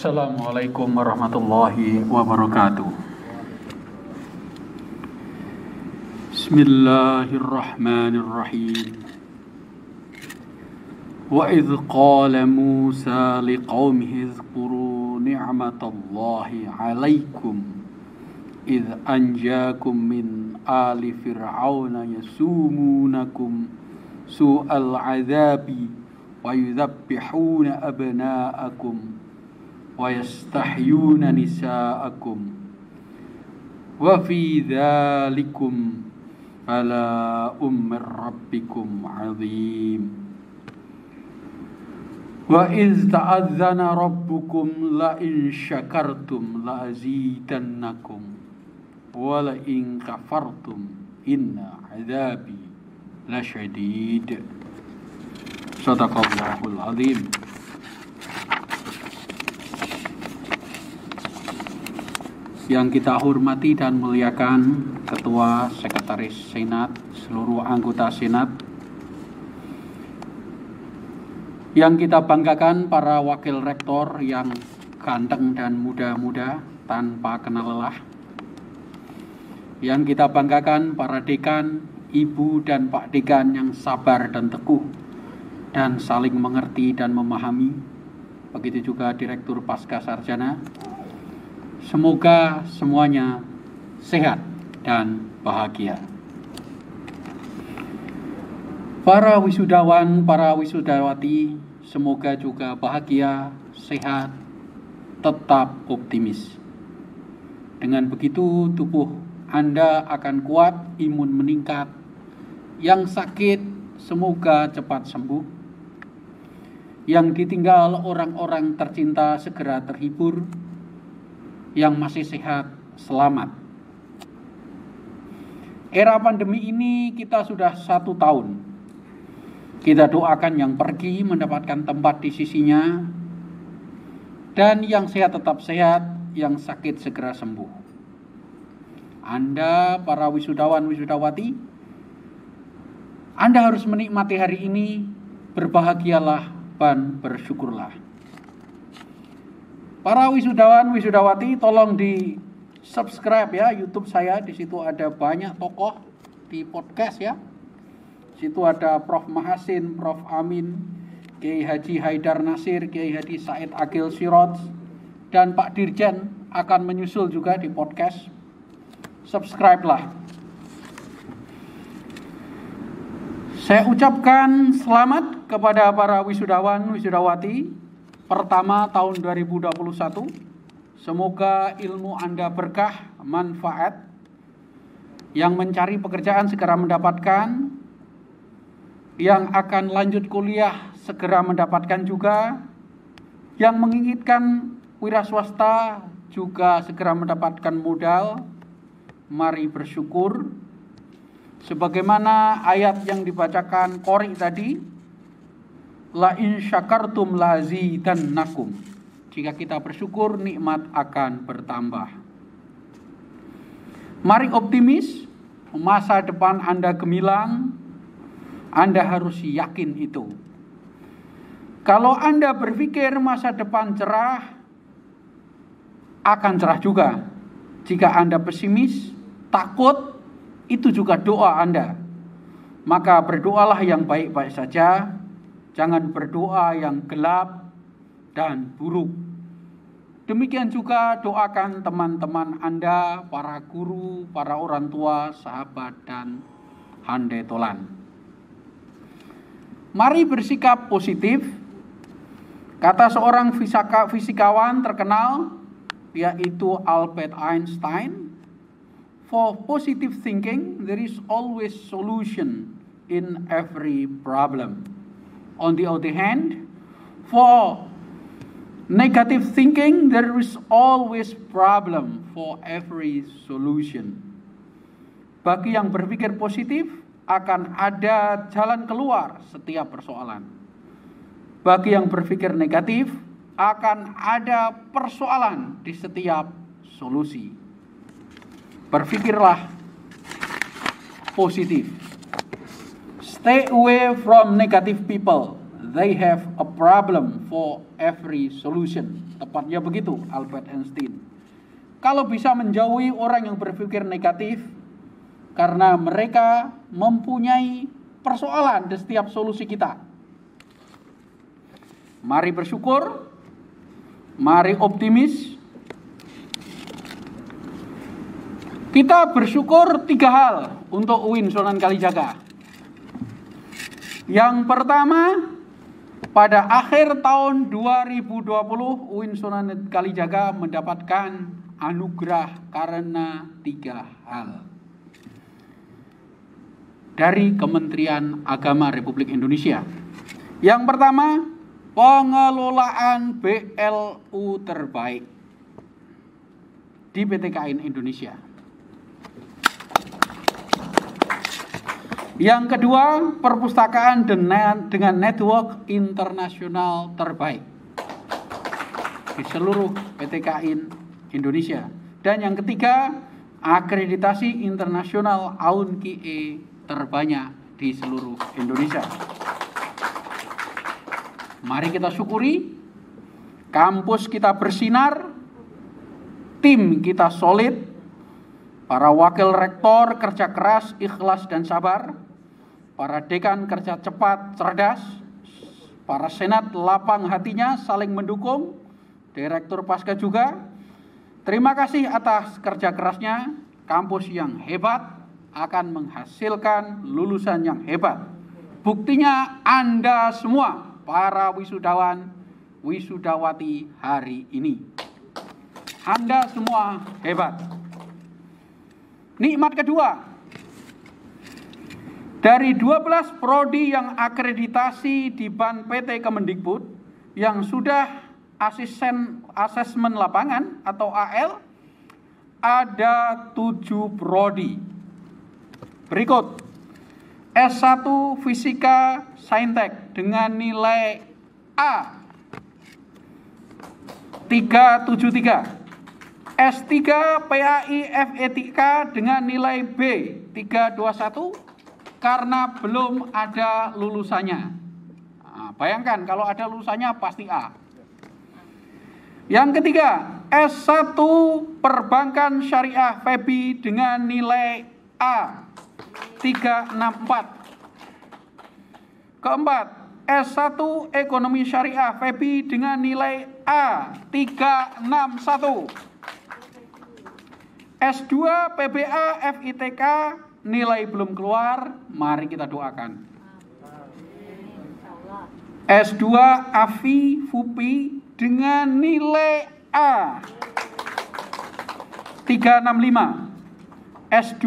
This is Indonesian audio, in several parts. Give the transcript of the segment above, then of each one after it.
Assalamualaikum warahmatullahi wabarakatuh. Bismillahirrahmanirrahim. Wa idh qala Musa liqaumihi izkuru ni'matallahi 'alaikum idh anjakum min ali fir'auna yasumunakum su'al 'adzabi wa yudhabbihuna abna'akum wa yastahyuna nisa'akum wa fi dhalikum ala ummir rabbikum azim wa iz ta'adzana rabbukum la in syakartum la azidannakum wa la in kafartum inna azabi lasyadid. Shadaqallahul azim. Yang kita hormati dan muliakan Ketua Sekretaris Senat, seluruh anggota Senat. Yang kita banggakan para wakil rektor yang ganteng dan muda-muda tanpa kenal lelah. Yang kita banggakan para dekan, ibu dan pak dekan yang sabar dan teguh dan saling mengerti dan memahami. Begitu juga Direktur Pasca Sarjana. Semoga semuanya sehat dan bahagia. Para wisudawan, para wisudawati, semoga juga bahagia, sehat, tetap optimis. Dengan begitu tubuh Anda akan kuat, imun meningkat. Yang sakit semoga cepat sembuh. Yang ditinggal orang-orang tercinta segera terhibur. Yang masih sehat, selamat. Era pandemi ini kita sudah 1 tahun. Kita doakan yang pergi mendapatkan tempat di sisinya, dan yang sehat tetap sehat, yang sakit segera sembuh. Anda, para wisudawan, wisudawati, Anda harus menikmati hari ini, berbahagialah dan bersyukurlah. Para wisudawan, wisudawati, tolong di subscribe ya YouTube saya. Di situ ada banyak tokoh di podcast ya. Di situ ada Prof. Mahasin, Prof. Amin, Kiai Haji Haidar Nasir, Kiai Haji Said Agil Siroj, dan Pak Dirjen akan menyusul juga di podcast. Subscribe lah. Saya ucapkan selamat kepada para wisudawan, wisudawati. Pertama tahun 2021, semoga ilmu Anda berkah, manfaat. Yang mencari pekerjaan segera mendapatkan, yang akan lanjut kuliah segera mendapatkan juga, yang menginginkan wira swasta juga segera mendapatkan modal. Mari bersyukur. Sebagaimana ayat yang dibacakan Qori tadi, la in syakartum la azidannakum. Jika kita bersyukur, nikmat akan bertambah. Mari optimis, masa depan Anda gemilang, Anda harus yakin itu. Kalau Anda berpikir masa depan cerah, akan cerah juga. Jika Anda pesimis, takut, itu juga doa Anda. Maka berdoalah yang baik-baik saja. Jangan berdoa yang gelap dan buruk. Demikian juga doakan teman-teman Anda, para guru, para orang tua, sahabat, dan handetolan. Mari bersikap positif. Kata seorang fisikawan terkenal, yaitu Albert Einstein, for positive thinking, there is always solution in every problem. On the other hand, for negative thinking, there is always problem for every solution. Bagi yang berpikir positif, akan ada jalan keluar setiap persoalan. Bagi yang berpikir negatif, akan ada persoalan di setiap solusi. Berpikirlah positif. Stay away from negative people. They have a problem for every solution. tepatnya begitu Albert Einstein. Kalau bisa menjauhi orang yang berpikir negatif, karena mereka mempunyai persoalan di setiap solusi kita. Mari bersyukur, mari optimis. Kita bersyukur 3 hal untuk UIN Sunan Kalijaga. Yang pertama, pada akhir tahun 2020 UIN Sunan Kalijaga mendapatkan anugerah karena 3 hal dari Kementerian Agama Republik Indonesia. Yang pertama, pengelolaan BLU terbaik di PTKIN Indonesia. Yang kedua, perpustakaan dengan network internasional terbaik di seluruh PTKIN Indonesia. Dan yang ketiga, akreditasi internasional AUN-QIE terbanyak di seluruh Indonesia. Mari kita syukuri, kampus kita bersinar, tim kita solid, para wakil rektor kerja keras, ikhlas dan sabar, para dekan kerja cepat, cerdas, para senat lapang hatinya saling mendukung, direktur pasca juga. Terima kasih atas kerja kerasnya. Kampus yang hebat akan menghasilkan lulusan yang hebat. Buktinya Anda semua, para wisudawan, wisudawati hari ini. Anda semua hebat. Nikmat kedua, dari 12 prodi yang akreditasi di BAN PT Kemendikbud yang sudah asesmen lapangan atau AL, ada 7 prodi. Berikut, S1 Fisika Saintek dengan nilai A 373, S3 PAI FETK dengan nilai B 321 karena belum ada lulusannya. Nah, bayangkan kalau ada lulusannya pasti A. Yang ketiga, S1 Perbankan Syariah FEBI dengan nilai A 364. Keempat, S1 Ekonomi Syariah FEBI dengan nilai A 361. S2 PBA FITK nilai belum keluar, mari kita doakan. S2 AFI FUPI dengan nilai A 365. S2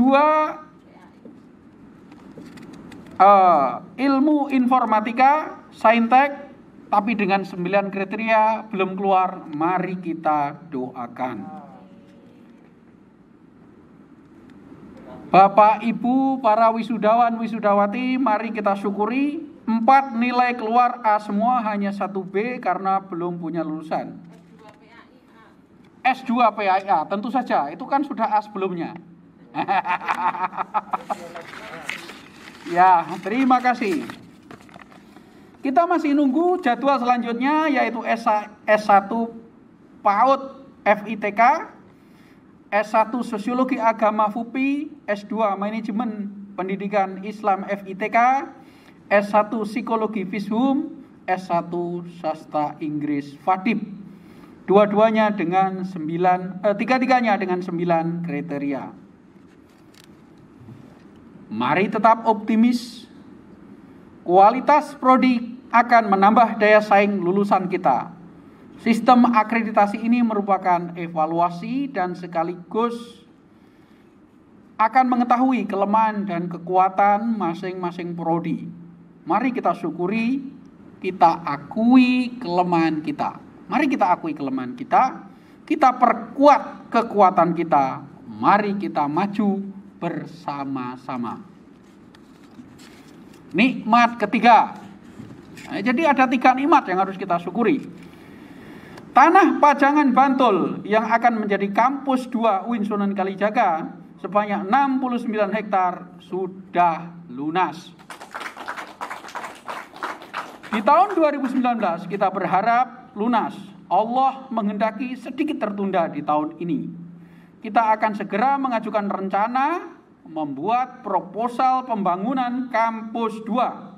Ilmu Informatika Saintek tapi dengan 9 kriteria belum keluar, mari kita doakan. Bapak, Ibu, para wisudawan, wisudawati, mari kita syukuri 4 nilai keluar A semua, hanya 1 B karena belum punya lulusan. S2 PAIA, tentu saja, itu kan sudah A sebelumnya. Ya, terima kasih. Kita masih nunggu jadwal selanjutnya, yaitu S1 PAUD FITK, S1 Sosiologi Agama FUPI, S2 Manajemen Pendidikan Islam FITK, S1 Psikologi FISHUM, S1 Sastra Inggris FADIP. Dua-duanya dengan tiga-tiganya dengan 9 kriteria. Mari tetap optimis. Kualitas prodi akan menambah daya saing lulusan kita. Sistem akreditasi ini merupakan evaluasi dan sekaligus akan mengetahui kelemahan dan kekuatan masing-masing prodi. Mari kita syukuri, kita akui kelemahan kita. Mari kita akui kelemahan kita perkuat kekuatan kita. Mari kita maju bersama-sama. Nikmat ketiga. Nah, jadi ada 3 nikmat yang harus kita syukuri. Tanah Pajangan Bantul yang akan menjadi kampus 2 UIN Sunan Kalijaga sebanyak 69 hektar sudah lunas. Di tahun 2019 kita berharap lunas. Allah menghendaki sedikit tertunda di tahun ini. Kita akan segera mengajukan rencana membuat proposal pembangunan kampus 2.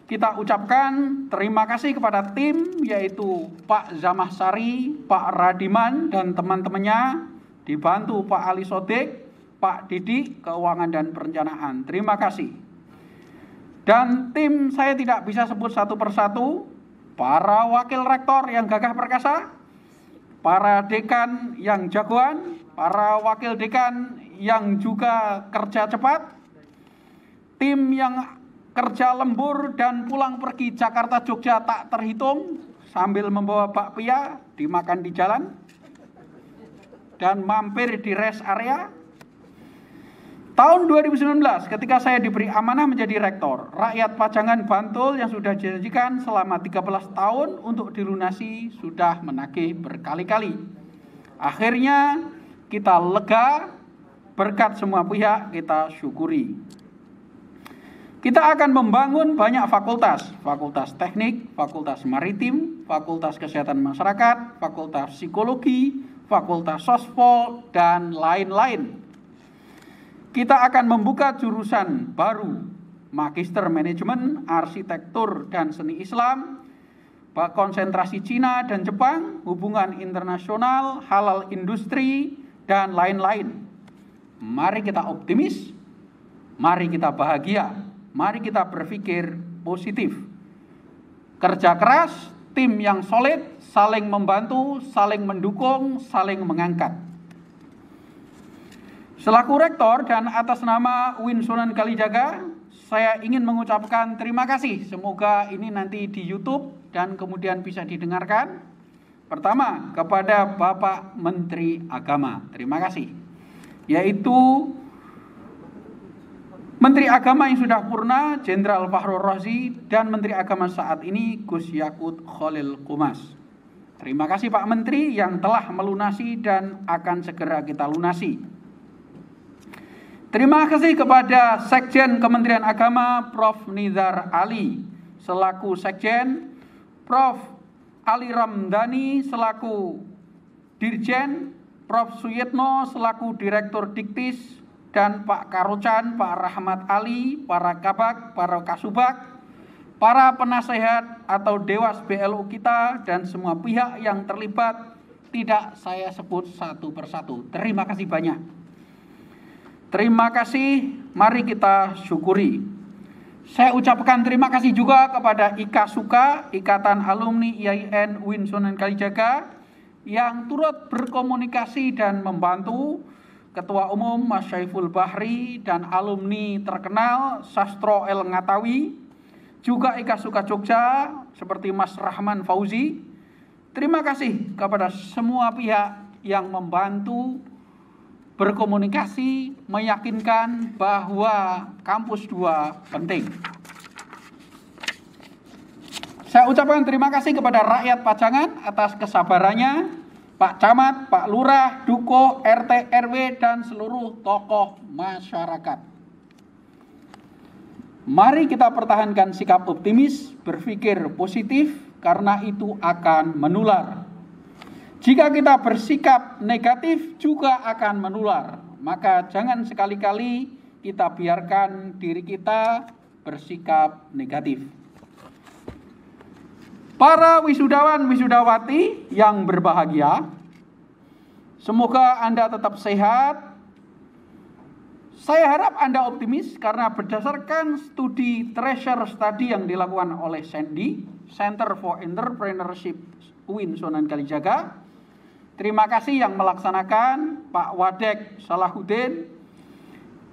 Kita ucapkan terima kasih kepada tim, yaitu Pak Zamahsari, Pak Radiman, dan teman-temannya, dibantu Pak Ali Sodik, Pak Didi, Keuangan dan Perencanaan. Terima kasih. Dan tim saya tidak bisa sebut satu persatu, para wakil rektor yang gagah perkasa, para dekan yang jagoan, para wakil dekan yang juga kerja cepat, tim yang kerja lembur dan pulang pergi Jakarta Jogja tak terhitung sambil membawa bakpia dimakan di jalan dan mampir di rest area. Tahun 2019 ketika saya diberi amanah menjadi rektor, rakyat Pajangan Bantul yang sudah dijanjikan selama 13 tahun untuk dilunasi sudah menagih berkali-kali. Akhirnya kita lega berkat semua pihak, kita syukuri. Kita akan membangun banyak fakultas, fakultas teknik, fakultas maritim, fakultas kesehatan masyarakat, fakultas psikologi, fakultas sospol, dan lain-lain. Kita akan membuka jurusan baru, magister manajemen, arsitektur dan seni Islam, konsentrasi Cina dan Jepang, hubungan internasional, halal industri, dan lain-lain. Mari kita optimis, mari kita bahagia. Mari kita berpikir positif. Kerja keras, tim yang solid, saling membantu, saling mendukung, saling mengangkat. Selaku rektor dan atas nama UIN Sunan Kalijaga, saya ingin mengucapkan terima kasih. Semoga ini nanti di YouTube dan kemudian bisa didengarkan. Pertama, kepada Bapak Menteri Agama. Terima kasih. Yaitu Menteri Agama yang sudah purna, Jenderal Fakhrul Razi, dan Menteri Agama saat ini, Gus Yakut Khalil Qumas. Terima kasih Pak Menteri yang telah melunasi dan akan segera kita lunasi. Terima kasih kepada Sekjen Kementerian Agama, Prof. Nizar Ali, selaku Sekjen, Prof. Ali Ramdhani, selaku Dirjen, Prof. Suyitno, selaku Direktur Diktis, dan Pak Karocan, Pak Rahmat Ali, para kabak, para kasubag, para penasehat atau dewas BLU kita, dan semua pihak yang terlibat tidak saya sebut satu persatu. Terima kasih banyak. Terima kasih, mari kita syukuri. Saya ucapkan terima kasih juga kepada IKASUKA, Ikatan Alumni IAIN UIN Sunan Kalijaga, yang turut berkomunikasi dan membantu. Ketua Umum Mas Syaiful Bahri dan alumni terkenal Sastro El Ngatawi, juga IKASUKA Jogja seperti Mas Rahman Fauzi. Terima kasih kepada semua pihak yang membantu berkomunikasi, meyakinkan bahwa kampus 2 penting. Saya ucapkan terima kasih kepada rakyat Pajangan atas kesabarannya, Pak Camat, Pak Lurah, Duko, RT, RW, dan seluruh tokoh masyarakat. Mari kita pertahankan sikap optimis, berpikir positif, karena itu akan menular. Jika kita bersikap negatif juga akan menular. Maka jangan sekali-kali kita biarkan diri kita bersikap negatif. Para wisudawan wisudawati yang berbahagia, semoga Anda tetap sehat. Saya harap Anda optimis karena berdasarkan studi Treasure Study yang dilakukan oleh Sandy, Center for Entrepreneurship UIN Sunan Kalijaga. Terima kasih yang melaksanakan Pak Wadek Salahuddin,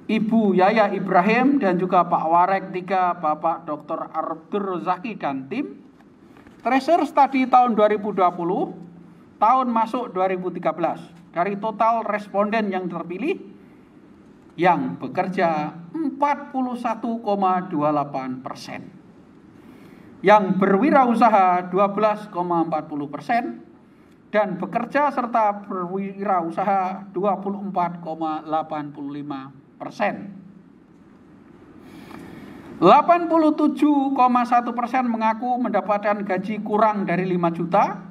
Ibu Yaya Ibrahim, dan juga Pak Warek 3, Bapak Dr. Abdur Rozaki dan tim. Treasure Study tahun 2020, tahun masuk 2013. Dari total responden yang terpilih, yang bekerja 41,28%. Yang berwirausaha 12,40%. Dan bekerja serta berwirausaha 24,85%. 87,1% mengaku mendapatkan gaji kurang dari 5 juta,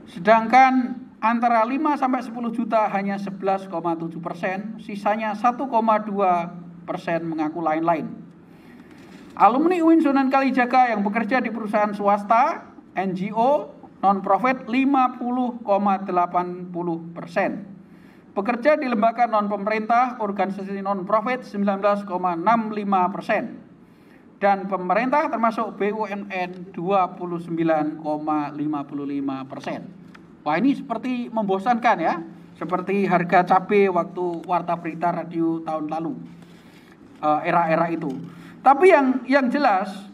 sedangkan antara 5 sampai 10 juta hanya 11,7%, sisanya 1,2% mengaku lain-lain. Alumni UIN Sunan Kalijaga yang bekerja di perusahaan swasta, NGO, non-profit 50,80%. Bekerja di lembaga non-pemerintah, organisasi non-profit 19,65%. Dan pemerintah termasuk BUMN 29,55%. Wah, ini seperti membosankan ya, seperti harga cabai waktu Warta Berita Radio tahun lalu, era-era itu. Tapi yang jelas,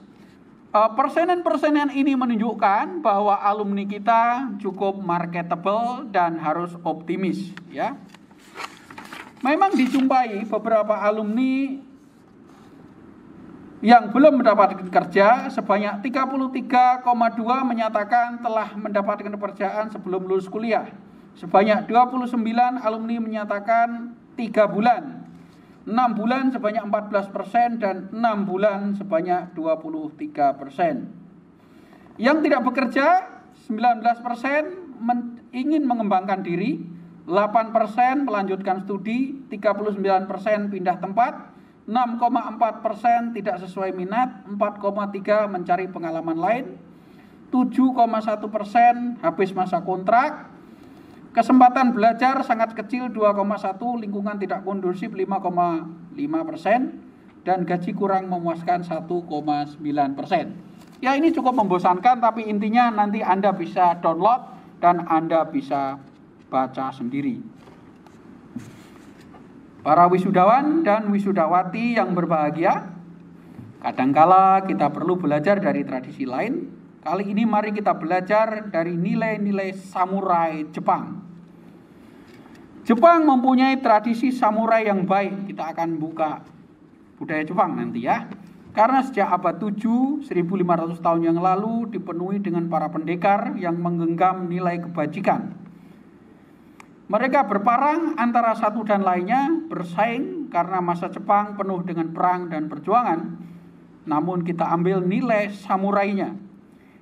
persenan-persenan ini menunjukkan bahwa alumni kita cukup marketable dan harus optimis ya. Memang dijumpai beberapa alumni yang belum mendapatkan kerja, sebanyak 33,2 menyatakan telah mendapatkan pekerjaan sebelum lulus kuliah. Sebanyak 29 alumni menyatakan 3 bulan. 6 bulan sebanyak 14% dan 6 bulan sebanyak 23%. Yang tidak bekerja 19% ingin mengembangkan diri, 8% melanjutkan studi, 39% pindah tempat, 6,4% tidak sesuai minat, 4,3% mencari pengalaman lain, 7,1% habis masa kontrak, kesempatan belajar sangat kecil 2,1%, lingkungan tidak kondusif 5,5%, dan gaji kurang memuaskan 1,9%. Ya, ini cukup membosankan, tapi intinya nanti Anda bisa download dan Anda bisa baca sendiri. Para wisudawan dan wisudawati yang berbahagia, kadangkala kita perlu belajar dari tradisi lain. Kali ini mari kita belajar dari nilai-nilai samurai Jepang. Jepang mempunyai tradisi samurai yang baik. Kita akan buka budaya Jepang nanti ya. Karena sejak abad 7, 1500 tahun yang lalu dipenuhi dengan para pendekar yang menggenggam nilai kebajikan. Mereka berparang antara satu dan lainnya, bersaing karena masa Jepang penuh dengan perang dan perjuangan. Namun kita ambil nilai samurainya.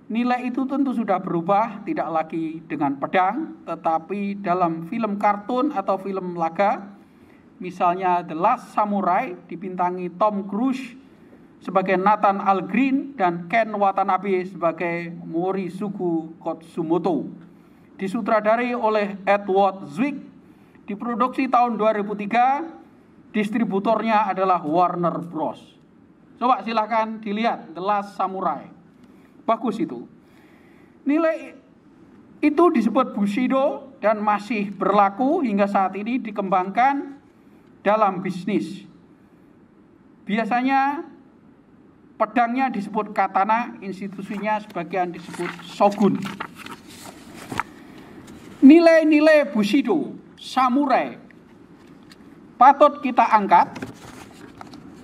Nilai itu tentu sudah berubah, tidak lagi dengan pedang, tetapi dalam film kartun atau film laga, misalnya The Last Samurai, dibintangi Tom Cruise sebagai Nathan Algren dan Ken Watanabe sebagai Morisuku Kotsumoto. Disutradari oleh Edward Zwick, diproduksi tahun 2003, distributornya adalah Warner Bros. Coba silakan dilihat The Last Samurai. Bagus itu. Nilai itu disebut Bushido dan masih berlaku hingga saat ini, dikembangkan dalam bisnis. Biasanya pedangnya disebut katana, institusinya sebagian disebut shogun. Nilai-nilai Bushido, samurai, patut kita angkat.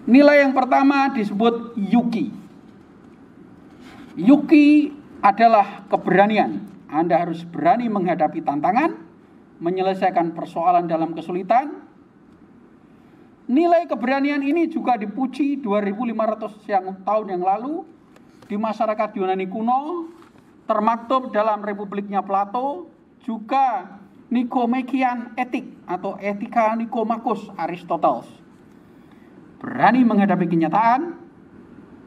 Nilai yang pertama disebut Yuki. Yuki adalah keberanian. Anda harus berani menghadapi tantangan, menyelesaikan persoalan dalam kesulitan. Nilai keberanian ini juga dipuji 2500 tahun yang lalu di masyarakat Yunani kuno, termaktub dalam Republiknya Plato, juga Nikomachean etik atau etika Nikomakos Aristoteles. Berani menghadapi kenyataan,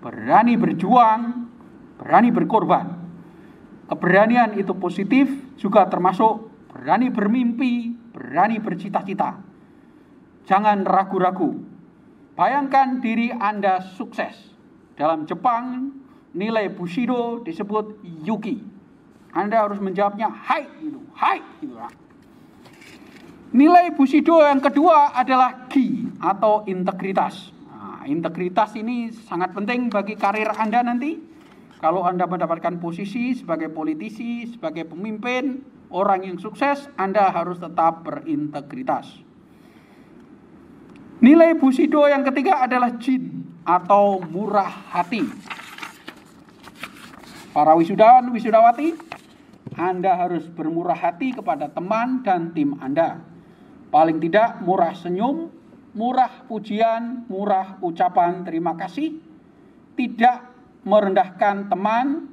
berani berjuang, berani berkorban. Keberanian itu positif, juga termasuk berani bermimpi, berani bercita-cita. Jangan ragu-ragu. Bayangkan diri Anda sukses. Dalam Jepang, nilai Bushido disebut Yuki. Anda harus menjawabnya hai gitu, hai gitu. Nilai Bushido yang kedua adalah Gi atau integritas. Nah, integritas ini sangat penting bagi karir Anda nanti. Kalau Anda mendapatkan posisi sebagai politisi, sebagai pemimpin, orang yang sukses, Anda harus tetap berintegritas. Nilai Bushido yang ketiga adalah Jin atau murah hati. Para wisudawan, wisudawati, Anda harus bermurah hati kepada teman dan tim Anda. Paling tidak murah senyum, murah pujian, murah ucapan terima kasih, tidak merendahkan teman,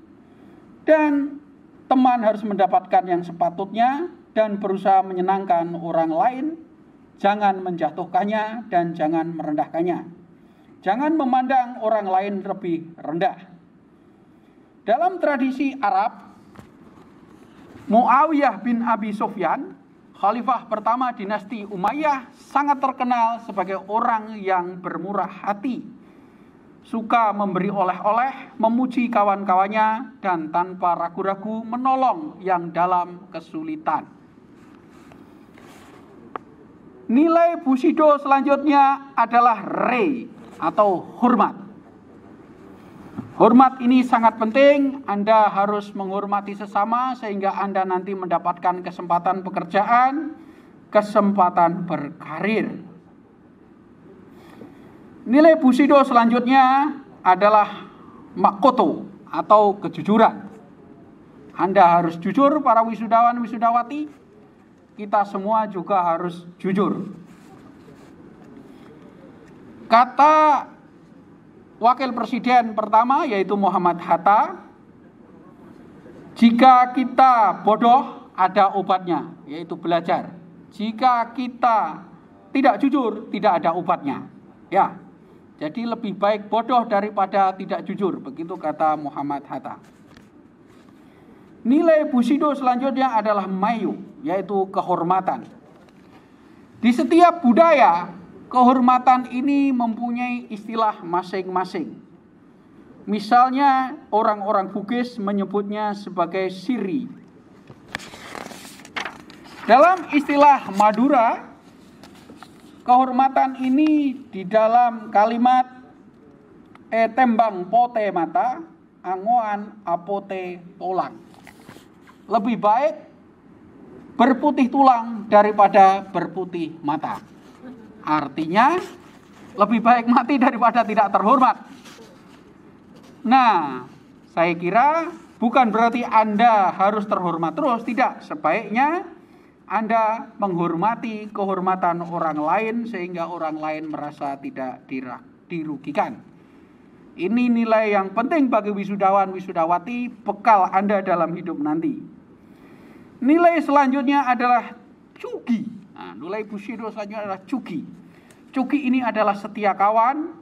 dan teman harus mendapatkan yang sepatutnya dan berusaha menyenangkan orang lain. Jangan menjatuhkannya dan jangan merendahkannya. Jangan memandang orang lain lebih rendah. Dalam tradisi Arab, Muawiyah bin Abi Sufyan, khalifah pertama dinasti Umayyah, sangat terkenal sebagai orang yang bermurah hati, suka memberi oleh-oleh, memuji kawan-kawannya, dan tanpa ragu-ragu menolong yang dalam kesulitan. Nilai Bushido selanjutnya adalah rei atau hormat. Hormat ini sangat penting. Anda harus menghormati sesama sehingga Anda nanti mendapatkan kesempatan pekerjaan, kesempatan berkarir. Nilai Bushido selanjutnya adalah makoto atau kejujuran. Anda harus jujur, para wisudawan wisudawati. Kita semua juga harus jujur. Kata Wakil Presiden pertama yaitu Muhammad Hatta, jika kita bodoh ada obatnya, yaitu belajar. Jika kita tidak jujur tidak ada obatnya. Ya. Jadi lebih baik bodoh daripada tidak jujur, begitu kata Muhammad Hatta. Nilai Bushido selanjutnya adalah mayu, yaitu kehormatan. Di setiap budaya, kehormatan ini mempunyai istilah masing-masing. Misalnya orang-orang Bugis menyebutnya sebagai siri. Dalam istilah Madura, kehormatan ini di dalam kalimat tembang pote mata, angoan apote tolang. Lebih baik berputih tulang daripada berputih mata. Artinya lebih baik mati daripada tidak terhormat. Nah, saya kira bukan berarti Anda harus terhormat terus, tidak. Sebaiknya Anda menghormati kehormatan orang lain sehingga orang lain merasa tidak dirugikan. Ini nilai yang penting bagi wisudawan wisudawati, bekal Anda dalam hidup nanti. Nilai selanjutnya adalah cugi. Nah, nilai Bushido selanjutnya adalah cugi. Cugi ini adalah setia kawan.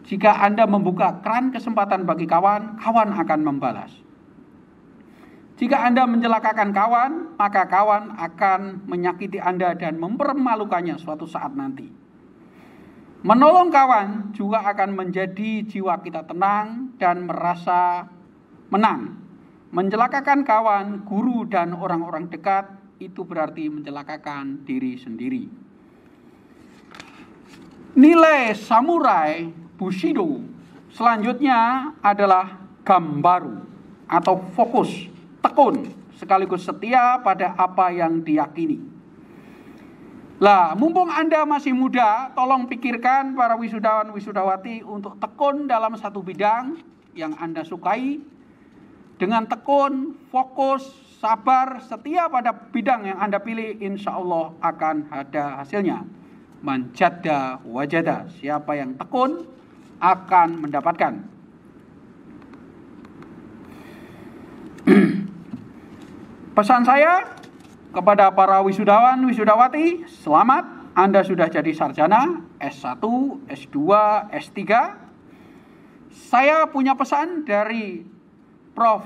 Jika Anda membuka keran kesempatan bagi kawan, kawan akan membalas. Jika Anda mencelakakan kawan, maka kawan akan menyakiti Anda dan mempermalukannya suatu saat nanti. Menolong kawan juga akan menjadi jiwa kita tenang dan merasa menang. Mencelakakan kawan, guru, dan orang-orang dekat itu berarti mencelakakan diri sendiri. Nilai samurai Bushido selanjutnya adalah gambaru atau fokus, tekun, sekaligus setia pada apa yang diyakini. Lah, mumpung Anda masih muda, tolong pikirkan para wisudawan wisudawati untuk tekun dalam satu bidang yang Anda sukai. Dengan tekun, fokus, sabar, setia pada bidang yang Anda pilih, insya Allah akan ada hasilnya. Man jadda wajada, siapa yang tekun akan mendapatkan. Pesan saya kepada para wisudawan wisudawati, selamat, Anda sudah jadi sarjana S1, S2, S3. Saya punya pesan dari Prof.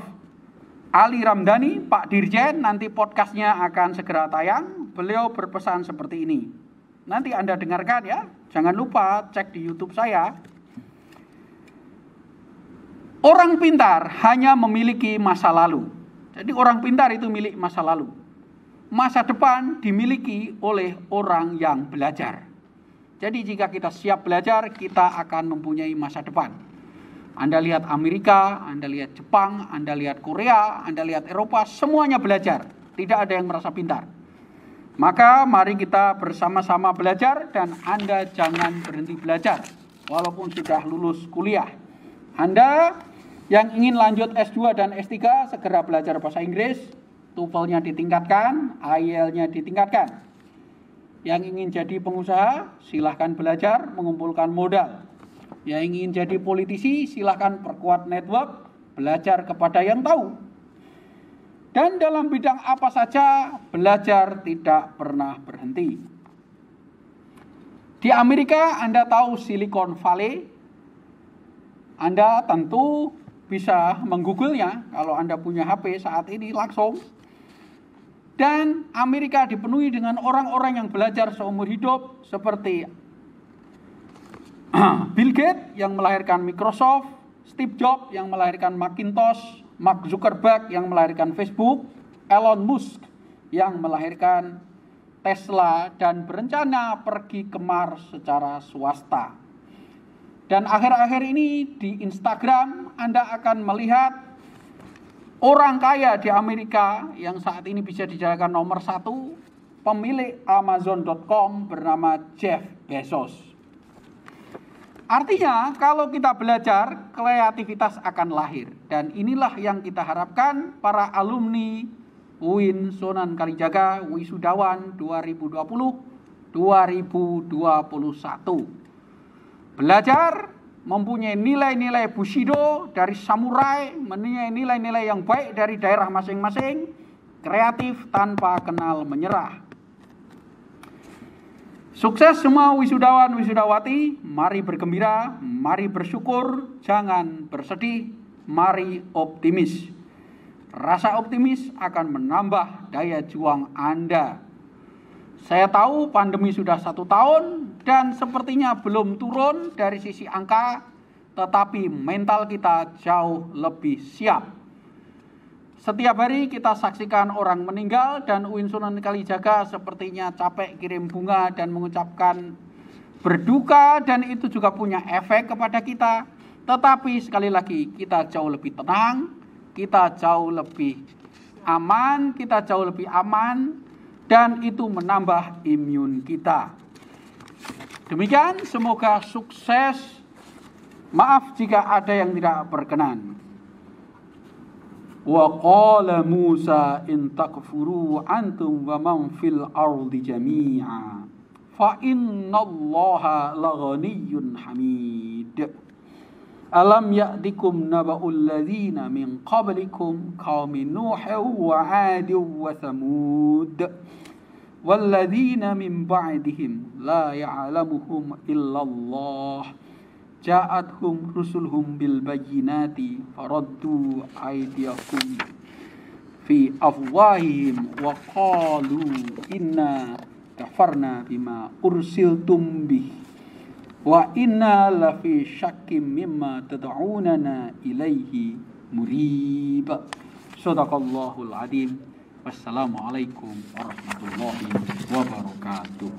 Ali Ramdhani, Pak Dirjen, nanti podcastnya akan segera tayang. Beliau berpesan seperti ini. Nanti Anda dengarkan ya, jangan lupa cek di YouTube saya. Orang pintar hanya memiliki masa lalu. Jadi orang pintar itu milik masa lalu. Masa depan dimiliki oleh orang yang belajar. Jadi jika kita siap belajar, kita akan mempunyai masa depan. Anda lihat Amerika, Anda lihat Jepang, Anda lihat Korea, Anda lihat Eropa, semuanya belajar. Tidak ada yang merasa pintar. Maka mari kita bersama-sama belajar dan Anda jangan berhenti belajar walaupun sudah lulus kuliah. Anda yang ingin lanjut S2 dan S3 segera belajar bahasa Inggris. TOEFL-nya ditingkatkan, IELTS-nya ditingkatkan. Yang ingin jadi pengusaha, silahkan belajar, mengumpulkan modal. Yang ingin jadi politisi silahkan perkuat network, belajar kepada yang tahu. Dan dalam bidang apa saja, belajar tidak pernah berhenti. Di Amerika Anda tahu Silicon Valley. Anda tentu bisa menggoogle-nya kalau Anda punya HP saat ini langsung. Dan Amerika dipenuhi dengan orang-orang yang belajar seumur hidup seperti Bill Gates yang melahirkan Microsoft, Steve Jobs yang melahirkan Macintosh, Mark Zuckerberg yang melahirkan Facebook, Elon Musk yang melahirkan Tesla dan berencana pergi ke Mars secara swasta. Dan akhir-akhir ini di Instagram Anda akan melihat orang kaya di Amerika yang saat ini bisa dijadikan nomor 1, pemilik Amazon.com bernama Jeff Bezos. Artinya kalau kita belajar, kreativitas akan lahir. Dan inilah yang kita harapkan para alumni UIN Sunan Kalijaga Wisudawan 2020-2021. Belajar mempunyai nilai-nilai Bushido dari samurai, mempunyai nilai-nilai yang baik dari daerah masing-masing, kreatif tanpa kenal menyerah. Sukses semua wisudawan wisudawati, mari bergembira, mari bersyukur, jangan bersedih, mari optimis. Rasa optimis akan menambah daya juang Anda. Saya tahu pandemi sudah 1 tahun dan sepertinya belum turun dari sisi angka, tetapi mental kita jauh lebih siap. Setiap hari kita saksikan orang meninggal dan UIN Sunan Kalijaga sepertinya capek kirim bunga dan mengucapkan berduka, dan itu juga punya efek kepada kita. Tetapi sekali lagi kita jauh lebih tenang, kita jauh lebih aman, dan itu menambah imun kita. Demikian, semoga sukses. Maaf jika ada yang tidak berkenan. Wa qala Musa in takfuru antum wa man fil ardi jami'a fa innallaha laghaniyyun hamid. Alam ya'tikum naba'ul ladzina min qablikum qaumi nuhin wa 'adin wa thamud wal ladzina min ba'dihim la ya'lamuhum illallah ja'athum rusuluhum bil bayyinati faraddu aydiyahum fi afwahihim wa qalu inna kafarna bima ursiltum bih wa inna lafi syakkim mimma tad'unana ilaihi murib. Shadaqallahul adzim. Wassalamualaikum warahmatullahi wabarakatuh.